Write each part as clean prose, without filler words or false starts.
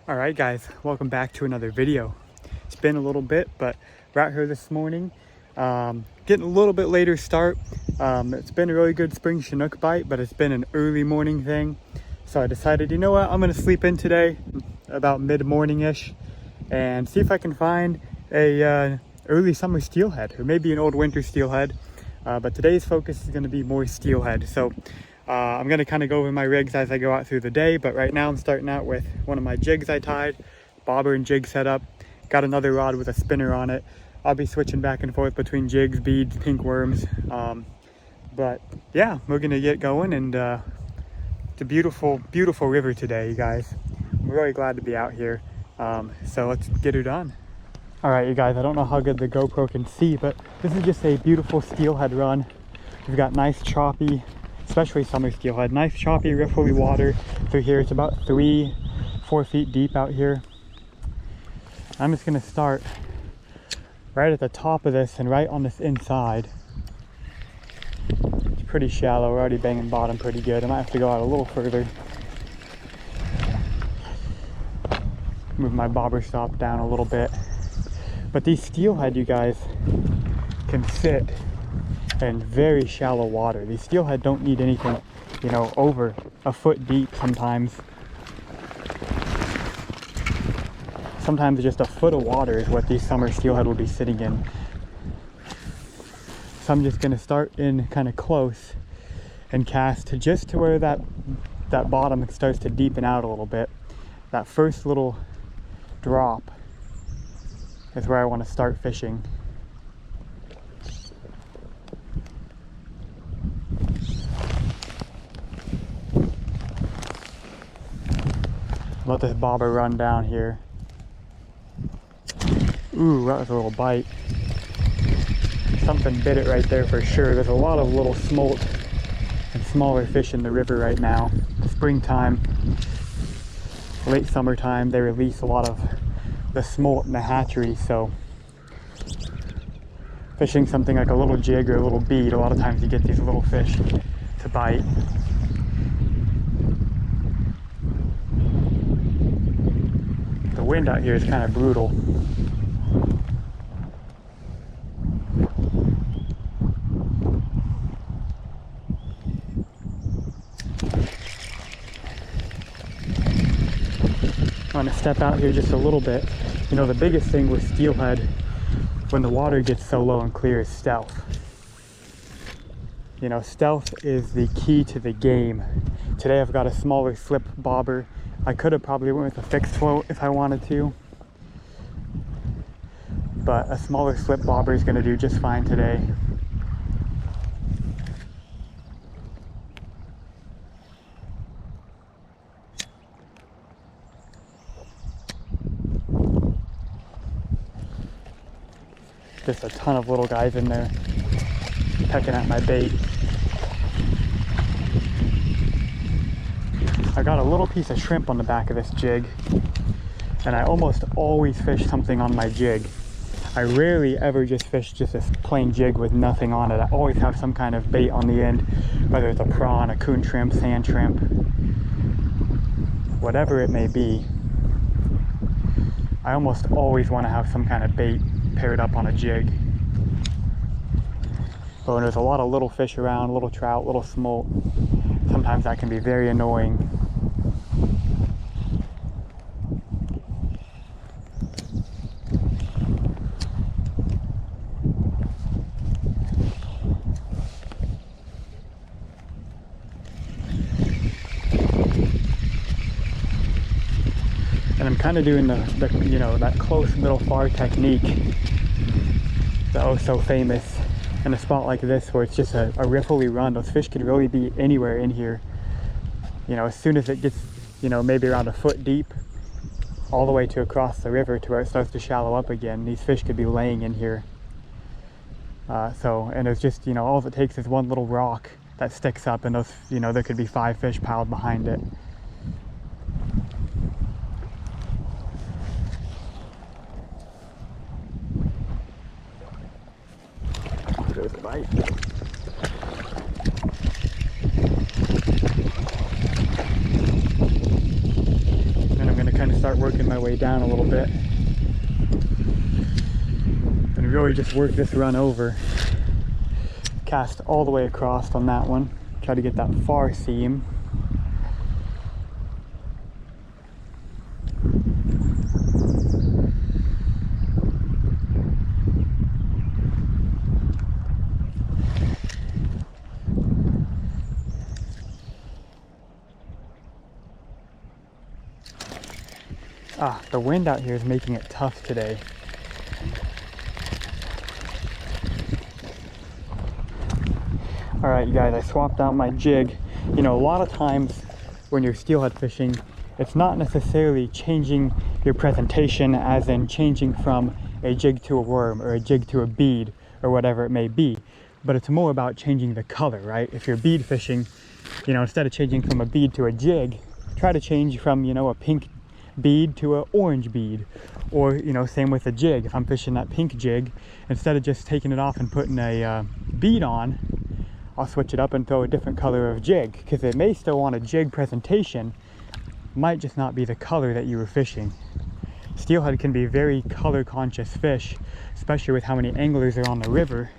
All right, guys, welcome back to another video. It's been a little bit, but we're out here this morning, getting a little bit later start. It's been a really good spring Chinook bite, but it's been an early morning thing. So I decided, you know what, I'm gonna sleep in today about mid-morning-ish and see if I can find a early summer steelhead or maybe an old winter steelhead. But today's focus is gonna be more steelhead. So I'm gonna kind of go over my rigs as I go out through the day, but right now I'm starting out with one of my jigs I tied, bobber and jig setup. Got another rod with a spinner on it. I'll be switching back and forth between jigs, beads, pink worms. But yeah, we're gonna get going, and it's a beautiful, beautiful river today, you guys. I'm really glad to be out here. So let's get her done. All right, you guys, I don't know how good the GoPro can see, but this is just a beautiful steelhead run. We've got nice choppy, especially summer steelhead, nice choppy riffly water through here. It's about 3-4 feet deep out here. I'm just gonna start right at the top of this and right on this inside. It's pretty shallow. We're already banging bottom pretty good. I might have to go out a little further. Move my bobber stop down a little bit. But these steelhead, you guys, can sit in very shallow water. These steelhead don't need anything, you know, over a foot deep sometimes. Sometimes just a foot of water is what these summer steelhead will be sitting in. So I'm just gonna start in kind of close and cast just to where that bottom starts to deepen out a little bit. That first little drop is where I want to start fishing. Let this bobber run down here. Ooh, that was a little bite. Something bit it right there for sure. There's a lot of little smolt and smaller fish in the river right now. Springtime, late summertime, they release a lot of the smolt in the hatchery, so fishing something like a little jig or a little bead, a lot of times you get these little fish to bite. The wind out here is kind of brutal. I'm going to step out here just a little bit. You know, the biggest thing with steelhead when the water gets so low and clear is stealth. You know, stealth is the key to the game. Today I've got a smaller slip bobber. I could have probably went with a fixed float if I wanted to, but a smaller slip bobber is going to do just fine today. Just a ton of little guys in there pecking at my bait. I got a little piece of shrimp on the back of this jig, and I almost always fish something on my jig. I rarely ever just fish just a plain jig with nothing on it. I always have some kind of bait on the end, whether it's a prawn, a coon shrimp, sand shrimp, whatever it may be. I almost always want to have some kind of bait paired up on a jig. But when there's a lot of little fish around, little trout, little smolt, sometimes that can be very annoying. And I'm kind of doing the you know, that close middle far technique, the oh so famous, in a spot like this where it's just a riffly run. Those fish could really be anywhere in here. You know, as soon as it gets, you know, maybe around a foot deep, all the way to across the river to where it starts to shallow up again, these fish could be laying in here. And it's just, you know, all it takes is one little rock that sticks up, and those, you know, there could be 5 fish piled behind it. There's a bite. And I'm going to kind of start working my way down a little bit and really just work this run over. Cast all the way across on that one. Try to get that far seam. The wind out here is making it tough today. All right, you guys, I swapped out my jig. You know, a lot of times when you're steelhead fishing, it's not necessarily changing your presentation, as in changing from a jig to a worm or a jig to a bead or whatever it may be, but it's more about changing the color, right? If you're bead fishing, you know, instead of changing from a bead to a jig, try to change from, you know, a pink bead to an orange bead. Or, you know, same with a jig. If I'm fishing that pink jig, instead of just taking it off and putting a bead on, I'll switch it up and throw a different color of jig, because it may still want a jig presentation, might just not be the color that you were fishing. Steelhead can be a very color conscious fish, especially with how many anglers are on the river.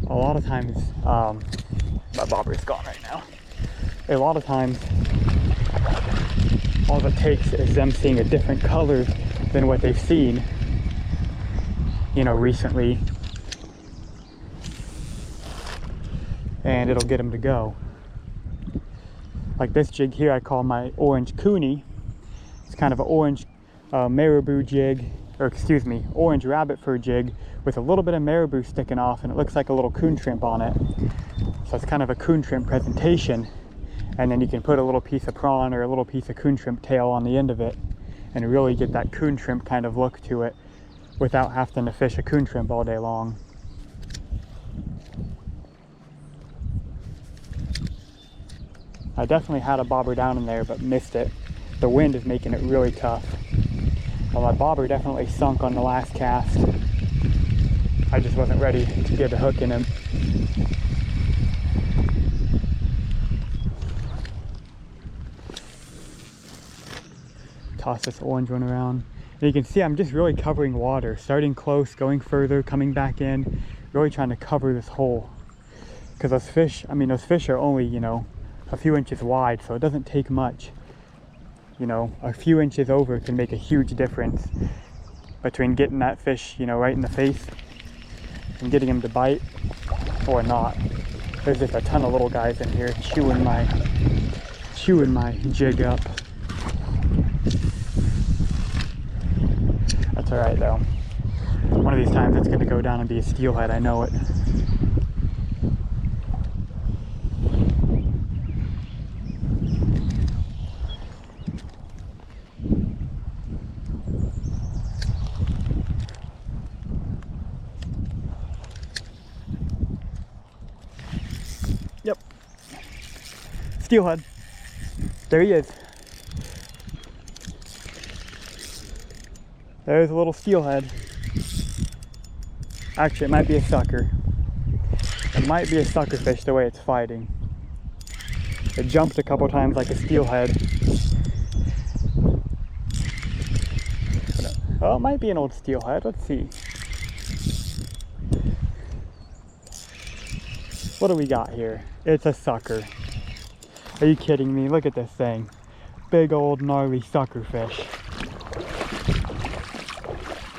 A lot of times, my bobber is gone right now. A lot of times, all it takes is them seeing a different color than what they've seen, you know, recently, and it'll get them to go. Like this jig here I call my orange coonie. It's kind of an orange marabou jig, or excuse me, orange rabbit fur jig with a little bit of marabou sticking off, and it looks like a little coon shrimp on it. So it's kind of a coon shrimp presentation, and then you can put a little piece of prawn or a little piece of coon shrimp tail on the end of it and really get that coon shrimp kind of look to it without having to fish a coon shrimp all day long. I definitely had a bobber down in there but missed it. The wind is making it really tough. Well, my bobber definitely sunk on the last cast. I just wasn't ready to get a hook in him. Toss this orange one around. And you can see I'm just really covering water, starting close, going further, coming back in, really trying to cover this hole. Because those fish, I mean, those fish are only, you know, a few inches wide, so it doesn't take much. You know, a few inches over can make a huge difference between getting that fish, you know, right in the face and getting him to bite or not. There's just a ton of little guys in here chewing my jig up. That's all right though. One of these times it's gonna go down and be a steelhead, I know it. Yep. Steelhead. There he is. There's a little steelhead. Actually, it might be a sucker. It might be a sucker fish the way it's fighting. It jumped a couple times like a steelhead. Oh, it might be an old steelhead. Let's see. What do we got here? It's a sucker. Are you kidding me? Look at this thing. Big old gnarly sucker fish.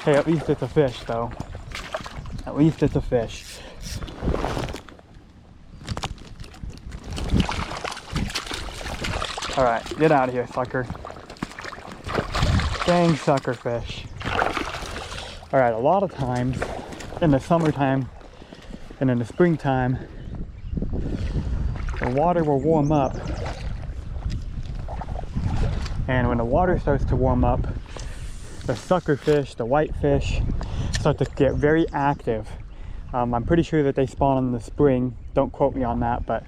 Hey, at least it's a fish though. At least it's a fish. All right, get out of here, sucker. Dang sucker fish. All right, a lot of times in the summertime and in the springtime, the water will warm up. And when the water starts to warm up, the sucker fish, the whitefish, start to get very active. I'm pretty sure that they spawn in the spring. Don't quote me on that, but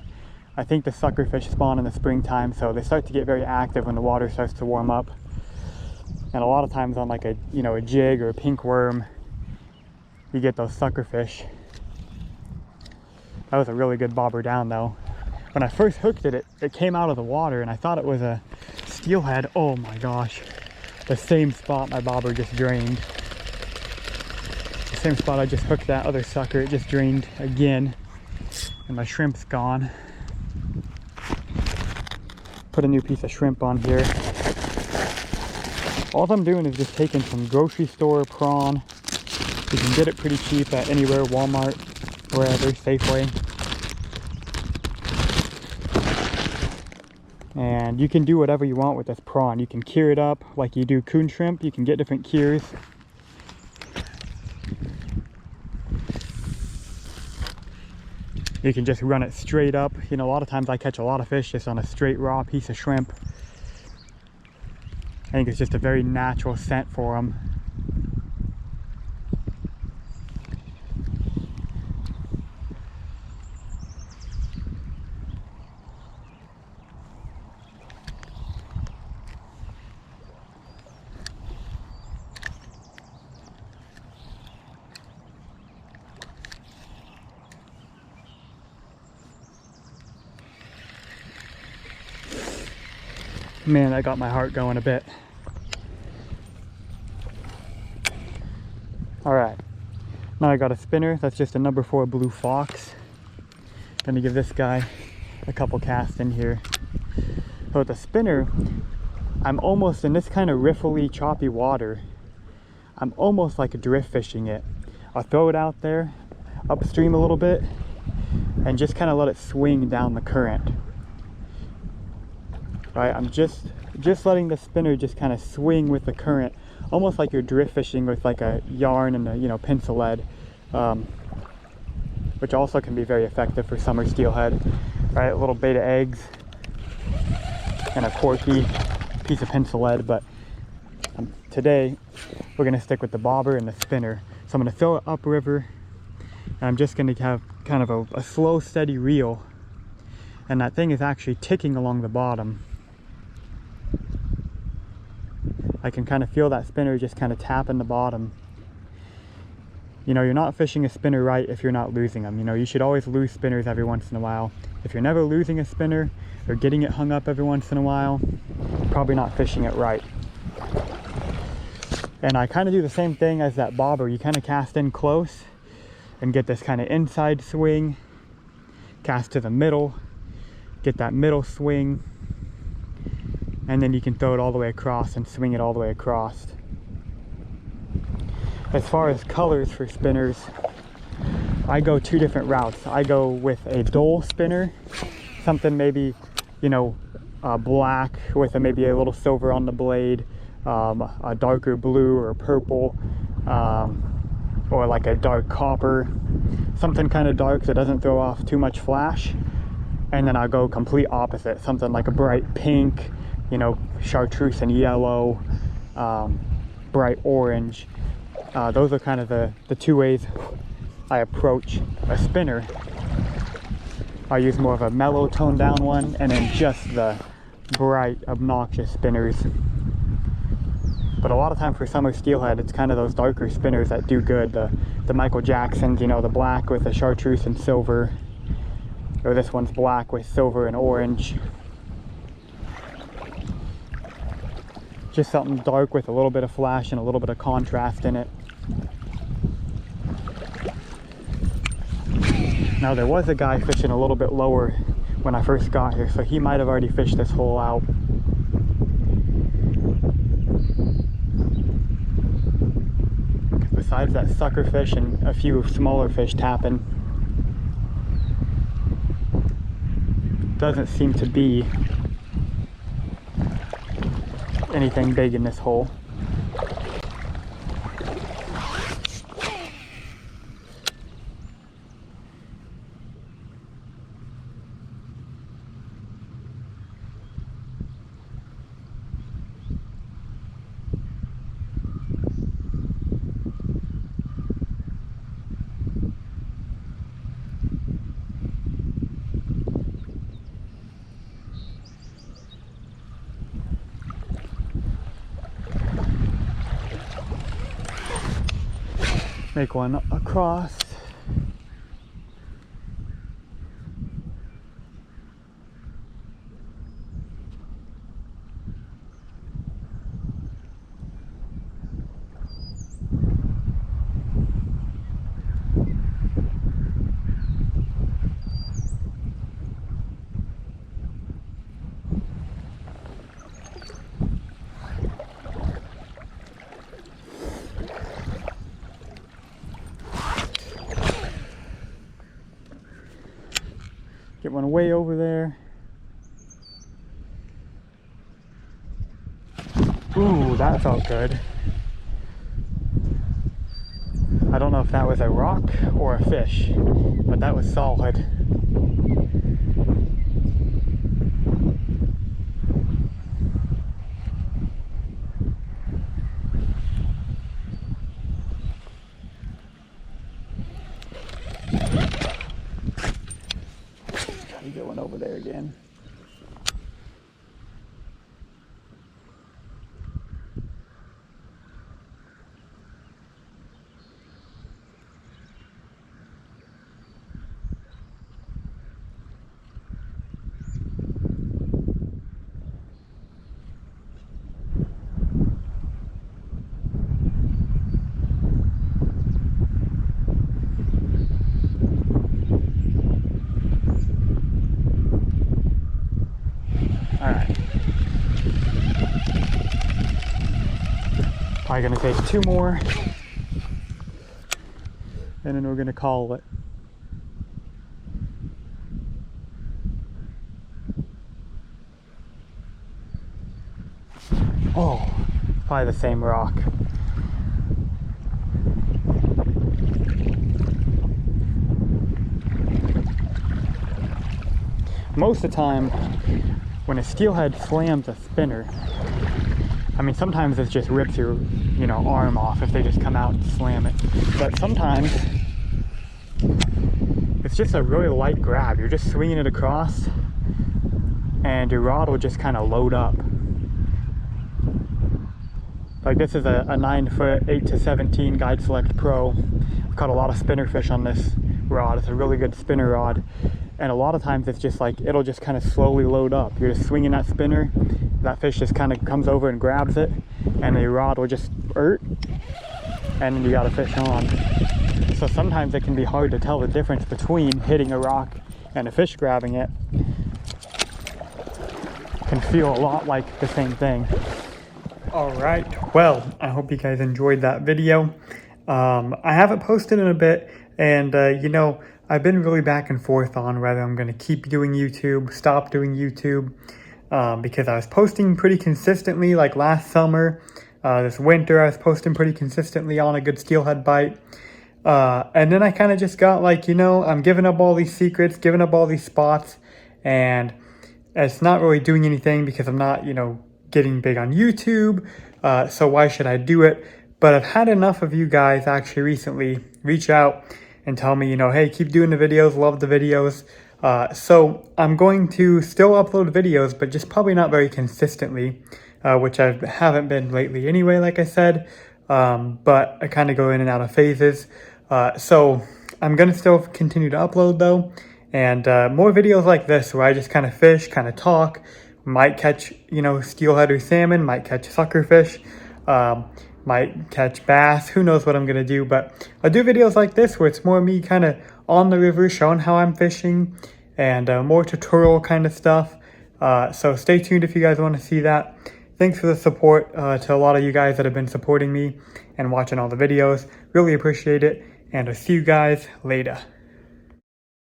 I think the sucker fish spawn in the springtime, so they start to get very active when the water starts to warm up. And a lot of times on like a, you know, a jig or a pink worm, you get those sucker fish. That was a really good bobber down though. When I first hooked it, it came out of the water and I thought it was a steelhead. Oh my gosh. the same spot my bobber just drained. The same spot I just hooked that other sucker, it just drained again. And my shrimp's gone. Put a new piece of shrimp on here. All I'm doing is just taking some grocery store prawn. You can get it pretty cheap at anywhere, Walmart, wherever, Safeway. And you can do whatever you want with this prawn. You can cure it up like you do coon shrimp. You can get different cures. You can just run it straight up. You know, a lot of times I catch a lot of fish just on a straight raw piece of shrimp. I think it's just a very natural scent for them. Man, that got my heart going a bit. All right, now I got a spinner. That's just a number 4 blue fox. Gonna give this guy a couple casts in here. So with the spinner, I'm almost in this kind of riffly, choppy water. I'm almost like drift fishing it. I'll throw it out there, upstream a little bit, and just kind of let it swing down the current. Right, I'm just letting the spinner just kind of swing with the current, almost like you're drift fishing with like a yarn and a, you know, pencil lead, which also can be very effective for summer steelhead. Right, little beta eggs and a corky piece of pencil lead. But today we're gonna stick with the bobber and the spinner. So I'm gonna throw it upriver, and I'm just gonna have kind of a slow, steady reel, and that thing is actually ticking along the bottom. I can kind of feel that spinner just kind of tapping the bottom. You know, you're not fishing a spinner right if you're not losing them. You know, you should always lose spinners every once in a while. If you're never losing a spinner or getting it hung up every once in a while, you're probably not fishing it right. And I kind of do the same thing as that bobber. You kind of cast in close and get this kind of inside swing, cast to the middle, get that middle swing, and then you can throw it all the way across and swing it all the way across. As far as colors for spinners, I go 2 different routes. I go with a dull spinner, something maybe, you know, black with maybe a little silver on the blade, a darker blue or purple, or like a dark copper, something kind of dark that doesn't throw off too much flash. And then I'll go complete opposite, something like a bright pink, you know, chartreuse and yellow, bright orange. Those are kind of the 2 ways I approach a spinner. I use more of a mellow toned down one, and then just the bright, obnoxious spinners. But a lot of time for summer steelhead, it's kind of those darker spinners that do good. The Michael Jacksons, you know, the black with the chartreuse and silver, or this one's black with silver and orange. Just something dark with a little bit of flash and a little bit of contrast in it. Now there was a guy fishing a little bit lower when I first got here, so he might have already fished this hole out. Besides that sucker fish and a few smaller fish tapping, doesn't seem to be anything big in this hole. Make one across. Get one way over there. Ooh, that felt good. I don't know if that was a rock or a fish, but that was solid. Try to get one over there again. Alright. Probably gonna take 2 more. And then we're gonna call it. Oh, probably the same rock. Most of the time, when a steelhead slams a spinner, I mean, sometimes it just rips your, arm off if they just come out and slam it. But sometimes it's just a really light grab. You're just swinging it across, and your rod will just kind of load up. Like this is a 9-foot 8-17 Guide Select Pro. I've caught a lot of spinnerfish on this rod. It's a really good spinner rod. And a lot of times it's just like, it'll just kind of slowly load up. You're just swinging that spinner, that fish just kind of comes over and grabs it, and the rod will just and then you got a fish on. So sometimes it can be hard to tell the difference between hitting a rock and a fish grabbing it. Can feel a lot like the same thing. Alright, well, I hope you guys enjoyed that video. I haven't posted in a bit, and I've been really back and forth on whether I'm going to keep doing YouTube, stop doing YouTube, because I was posting pretty consistently like last summer. This winter I was posting pretty consistently on a good steelhead bite. And then I kind of just got like, I'm giving up all these secrets, giving up all these spots, and it's not really doing anything because I'm not, getting big on YouTube. So why should I do it? But I've had enough of you guys actually recently reach out and tell me, hey, keep doing the videos, love the videos. So I'm going to still upload videos, but just probably not very consistently, which I haven't been lately anyway, like I said. But I kind of go in and out of phases. So I'm going to still continue to upload though. And more videos like this where I just kind of fish, kind of talk, might catch, steelhead or salmon, might catch suckerfish, might catch bass, who knows what I'm going to do. But I'll do videos like this where it's more me kind of on the river showing how I'm fishing and more tutorial kind of stuff. So stay tuned if you guys want to see that. Thanks for the support to a lot of you guys that have been supporting me and watching all the videos. Really appreciate it, and I'll see you guys later.